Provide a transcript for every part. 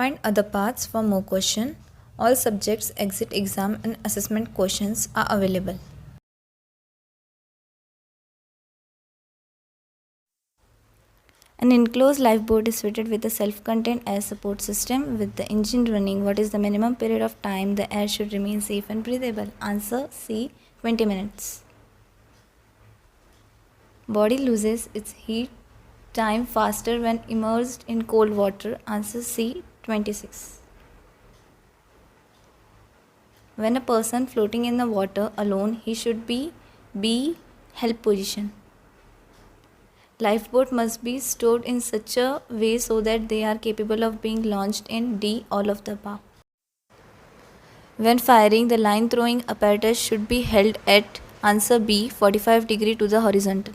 Find other paths for more questions. All subjects, exit exam and assessment questions are available. An enclosed lifeboat is fitted with a self-contained air support system. With the engine running, what is the minimum period of time the air should remain safe and breathable? Answer C. 20 minutes. Body loses its heat time faster when immersed in cold water. Answer C. 26. When a person floating in the water alone, he should be B. Help position. Lifeboat must be stored in such a way so that they are capable of being launched in D. All of the above. When firing, the line throwing apparatus should be held at answer B. 45 degree to the horizontal.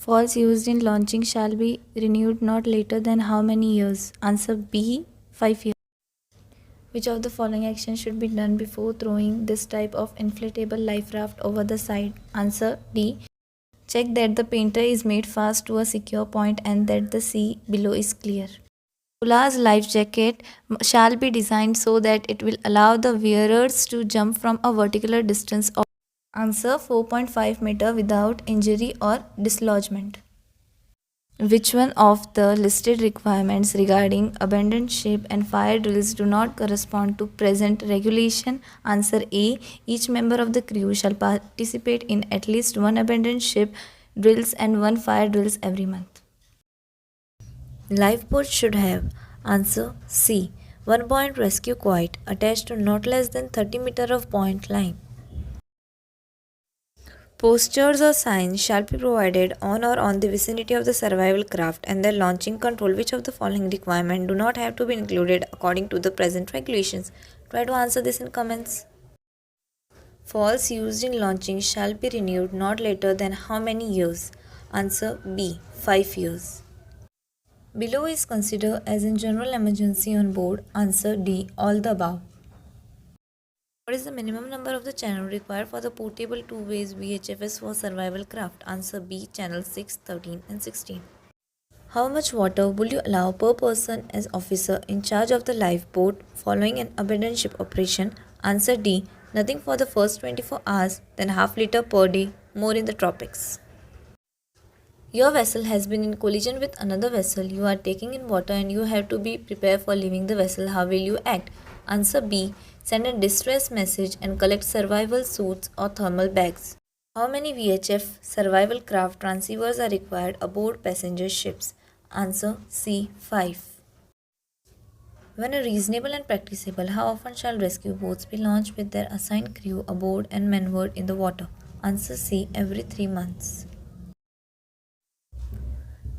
Falls used in launching shall be renewed not later than how many years? Answer B. 5 years. Which of the following actions should be done before throwing this type of inflatable life raft over the side? Answer D. Check that the painter is made fast to a secure point and that the sea below is clear. Tula's life jacket shall be designed so that it will allow the wearers to jump from a vertical distance of answer 4.5 meter without injury or dislodgement. Which one of the listed requirements regarding abandoned ship and fire drills do not correspond to present regulation? Answer A. Each member of the crew shall participate in at least one abandoned ship drills and one fire drills every month. Lifeboat should have answer C. One point rescue quoit attached to not less than 30 meter of point line. Posters or signs shall be provided on or on the vicinity of the survival craft and their launching control. Which of the following requirements do not have to be included according to the present regulations? Try to answer this in comments. Falls used in launching shall be renewed not later than how many years? Answer B. 5 years. Below is considered as a general emergency on board. Answer D. All the above. What is the minimum number of the channel required for the portable two-ways VHFs for survival craft? Answer B. Channel 6, 13 and 16. How much water will you allow per person as officer in charge of the lifeboat following an abandoned ship operation? Answer D. Nothing for the first 24 hours, then half liter per day, more in the tropics. Your vessel has been in collision with another vessel. You are taking in water and you have to be prepared for leaving the vessel. How will you act? Answer B. Send a distress message and collect survival suits or thermal bags. How many VHF survival craft transceivers are required aboard passenger ships? Answer C. 5. When a reasonable and practicable, how often shall rescue boats be launched with their assigned crew aboard and maneuvered in the water? Answer C. Every 3 months.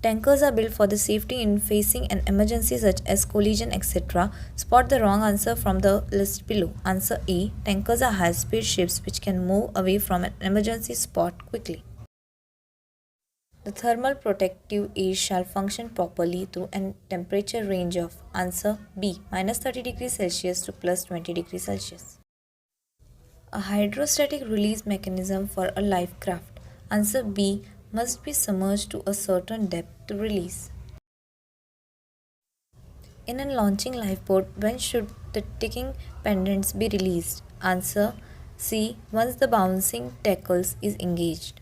Tankers are built for the safety in facing an emergency such as collision, etc. Spot the wrong answer from the list below. Answer A. Tankers are high-speed ships which can move away from an emergency spot quickly. The thermal protective aids shall function properly through a temperature range of answer B. minus 30 degrees Celsius to plus 20 degrees Celsius. A hydrostatic release mechanism for a life craft. Answer B. Must be submerged to a certain depth to release. In a launching lifeboat, when should the ticking pendants be released? Answer C. Once the bouncing tackles is engaged.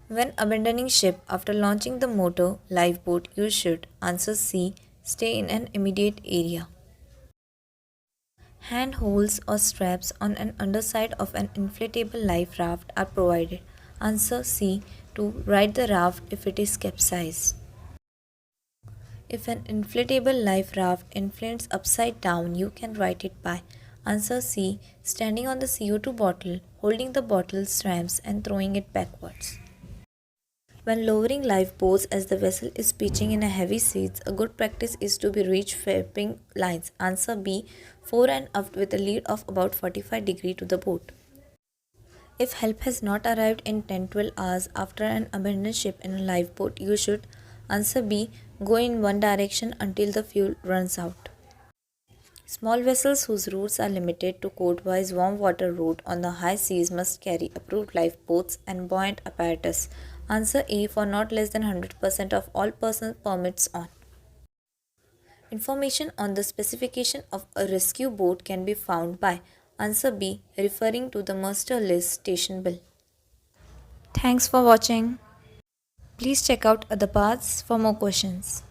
When abandoning ship after launching the motor lifeboat, you should answer C. Stay in an immediate area. Hand holes or straps on an underside of an inflatable life raft are provided. Answer C. To ride the raft if it is capsized. If an inflatable life raft inflates upside down, you can ride it by answer C. Standing on the CO2 bottle, holding the bottle straps and throwing it backwards. When lowering lifeboats as the vessel is pitching in a heavy seas, a good practice is to be reach flapping lines. Answer B. Fore and aft with a lead of about 45 degrees to the boat. If help has not arrived in 10-12 hours after an abandoned ship in a lifeboat, you should answer B. Go in one direction until the fuel runs out. Small vessels whose routes are limited to code-wise warm water route on the high seas must carry approved lifeboats and buoyant apparatus. Answer A. For not less than 100% of all personal permits on. Information on the specification of a rescue boat can be found by answer B, referring to the master list station bill. Thanks for watching. Please check out other parts for more questions.